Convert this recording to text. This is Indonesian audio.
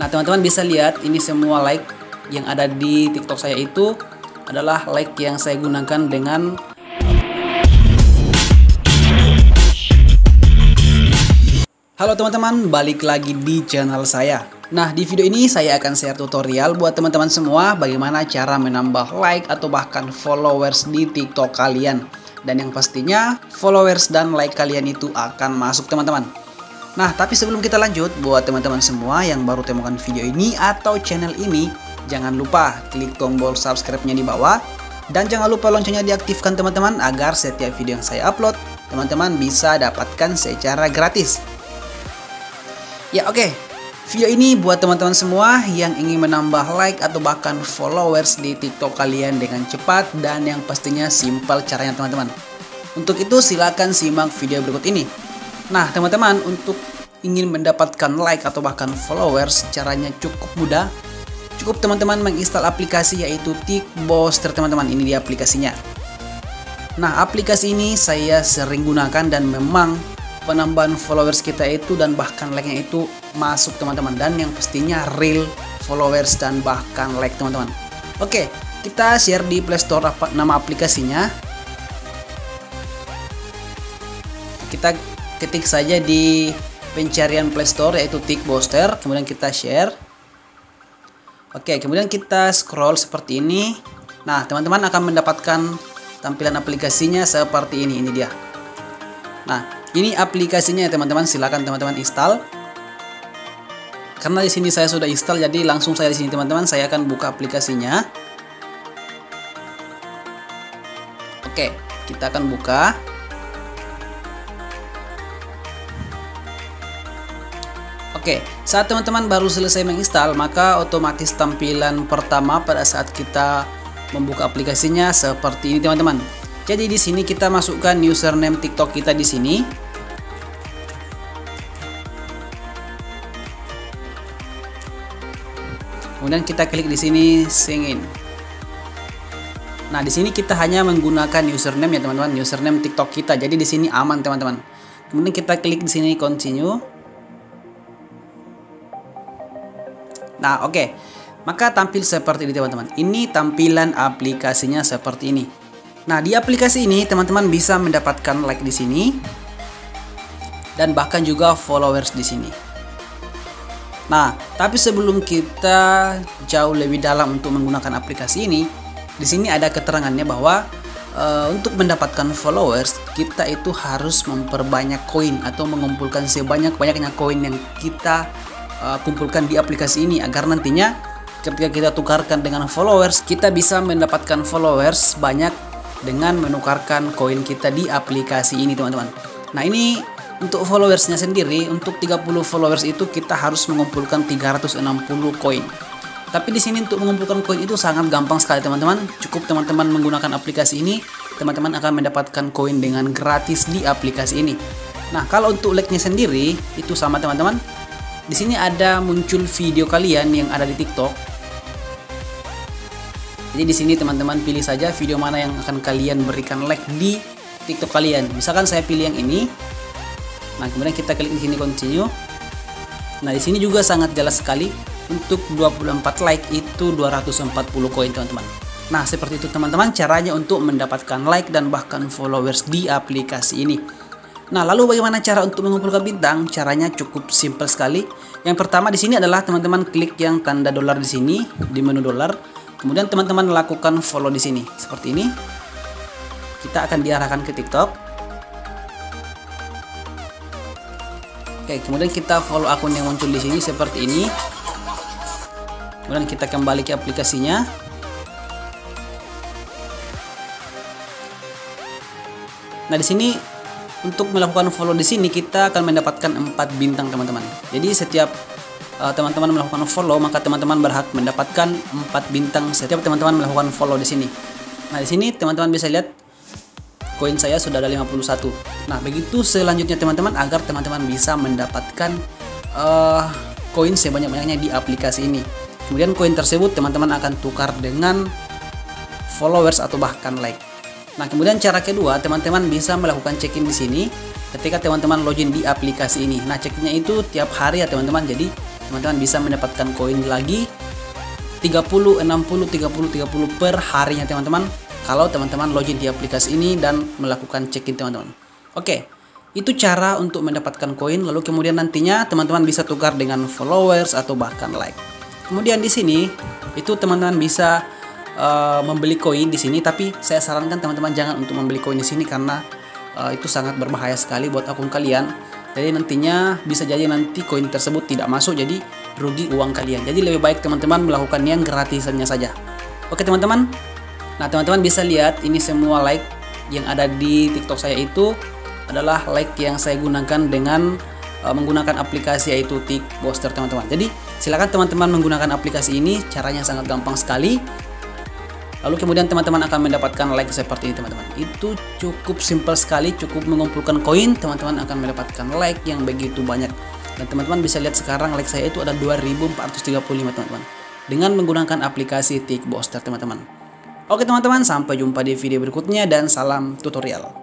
Nah, teman-teman bisa lihat ini semua like yang ada di TikTok saya itu adalah like yang saya gunakan dengan Halo teman-teman, balik lagi di channel saya. Nah, di video ini saya akan share tutorial buat teman-teman semua bagaimana cara menambah like atau bahkan followers di TikTok kalian. Dan yang pastinya followers dan like kalian itu akan masuk teman-teman. Nah, tapi sebelum kita lanjut, buat teman-teman semua yang baru temukan video ini atau channel ini, jangan lupa klik tombol subscribe-nya di bawah. Dan jangan lupa loncengnya diaktifkan teman-teman agar setiap video yang saya upload, teman-teman bisa dapatkan secara gratis. Ya oke, video ini buat teman-teman semua yang ingin menambah like atau bahkan followers di TikTok kalian dengan cepat dan yang pastinya simpel caranya teman-teman. Untuk itu silakan simak video berikut ini. Nah teman-teman, untuk ingin mendapatkan like atau bahkan followers caranya cukup mudah. Cukup teman-teman menginstal aplikasi yaitu TikBooster teman-teman, ini dia aplikasinya. Nah aplikasi ini saya sering gunakan dan memang penambahan followers kita itu dan bahkan like-nya itu masuk teman-teman, dan yang pastinya real followers dan bahkan like teman-teman. Oke, kita share di Play Store nama aplikasinya. Kita ketik saja di pencarian Play Store yaitu TikBooster, kemudian kita share. Oke, kemudian kita scroll seperti ini. Nah, teman-teman akan mendapatkan tampilan aplikasinya seperti ini dia. Nah, ini aplikasinya ya teman-teman, silakan teman-teman install. Karena di sini saya sudah install, jadi langsung saya di sini teman-teman, saya akan buka aplikasinya. Oke, kita akan buka. Oke, saat teman-teman baru selesai menginstal, maka otomatis tampilan pertama pada saat kita membuka aplikasinya seperti ini teman-teman. Jadi di sini kita masukkan username TikTok kita di sini. Kemudian kita klik di sini sign in. Nah, di sini kita hanya menggunakan username ya teman-teman, username TikTok kita. Jadi di sini aman teman-teman. Kemudian kita klik di sini continue. Nah, oke. Maka tampil seperti ini teman-teman. Ini tampilan aplikasinya seperti ini. Nah, di aplikasi ini teman-teman bisa mendapatkan like di sini dan bahkan juga followers di sini. Nah, tapi sebelum kita jauh lebih dalam untuk menggunakan aplikasi ini, di sini ada keterangannya bahwa untuk mendapatkan followers kita itu harus memperbanyak koin atau mengumpulkan sebanyak-banyaknya koin yang kita kumpulkan di aplikasi ini, agar nantinya ketika kita tukarkan dengan followers, kita bisa mendapatkan followers banyak dengan menukarkan koin kita di aplikasi ini teman-teman. Nah, ini untuk followersnya sendiri, untuk 30 followers itu kita harus mengumpulkan 360 koin. Tapi di sini untuk mengumpulkan koin itu sangat gampang sekali teman-teman. Cukup teman-teman menggunakan aplikasi ini, teman-teman akan mendapatkan koin dengan gratis di aplikasi ini. Nah, kalau untuk like-nya sendiri itu sama teman-teman. Di sini ada muncul video kalian yang ada di TikTok. Jadi di sini teman-teman pilih saja video mana yang akan kalian berikan like di TikTok kalian. Misalkan saya pilih yang ini. Nah, kemudian kita klik di sini continue. Nah, di sini juga sangat jelas sekali, untuk 24 like itu 240 koin teman-teman. Nah, seperti itu teman-teman caranya untuk mendapatkan like dan bahkan followers di aplikasi ini. Nah, lalu bagaimana cara untuk mengumpulkan bintang? Caranya cukup simpel sekali. Yang pertama di sini adalah teman-teman klik yang tanda dolar di sini di menu dolar. Kemudian teman-teman lakukan follow di sini seperti ini. Kita akan diarahkan ke TikTok. Oke, kemudian kita follow akun yang muncul di sini seperti ini. Kemudian kita kembali ke aplikasinya. Nah, di sini untuk melakukan follow di sini kita akan mendapatkan 4 bintang teman-teman. Jadi setiap teman-teman melakukan follow, maka teman-teman berhak mendapatkan 4 bintang setiap teman-teman melakukan follow di sini. Nah, di sini teman-teman bisa lihat koin saya sudah ada 51. Nah, begitu selanjutnya teman-teman, agar teman-teman bisa mendapatkan koin sebanyak-banyaknya di aplikasi ini. Kemudian koin tersebut teman-teman akan tukar dengan followers atau bahkan like. Nah, kemudian cara kedua, teman-teman bisa melakukan check-in di sini ketika teman-teman login di aplikasi ini. Nah, check-innya itu tiap hari ya teman-teman. Jadi teman-teman bisa mendapatkan koin lagi 30, 60, 30, 30 per harinya teman-teman, kalau teman-teman login di aplikasi ini dan melakukan check-in teman-teman. Oke, itu cara untuk mendapatkan koin. Lalu kemudian nantinya teman-teman bisa tukar dengan followers atau bahkan like. Kemudian di sini itu teman-teman bisa membeli koin di sini, tapi saya sarankan teman-teman jangan untuk membeli koin di sini karena itu sangat berbahaya sekali buat akun kalian. Jadi nantinya bisa jadi nanti koin tersebut tidak masuk, jadi rugi uang kalian. Jadi lebih baik teman-teman melakukan yang gratisannya saja. Oke teman-teman. Nah teman-teman bisa lihat ini semua like yang ada di TikTok saya itu adalah like yang saya gunakan dengan menggunakan aplikasi yaitu Tickbuster teman-teman. Jadi silakan teman-teman menggunakan aplikasi ini, caranya sangat gampang sekali. Lalu kemudian teman-teman akan mendapatkan like seperti ini teman-teman. Itu cukup simple sekali, cukup mengumpulkan koin, teman-teman akan mendapatkan like yang begitu banyak. Dan teman-teman bisa lihat sekarang like saya itu ada 2435 teman-teman. Dengan menggunakan aplikasi Tickbuster teman-teman. Oke teman-teman, sampai jumpa di video berikutnya dan salam tutorial.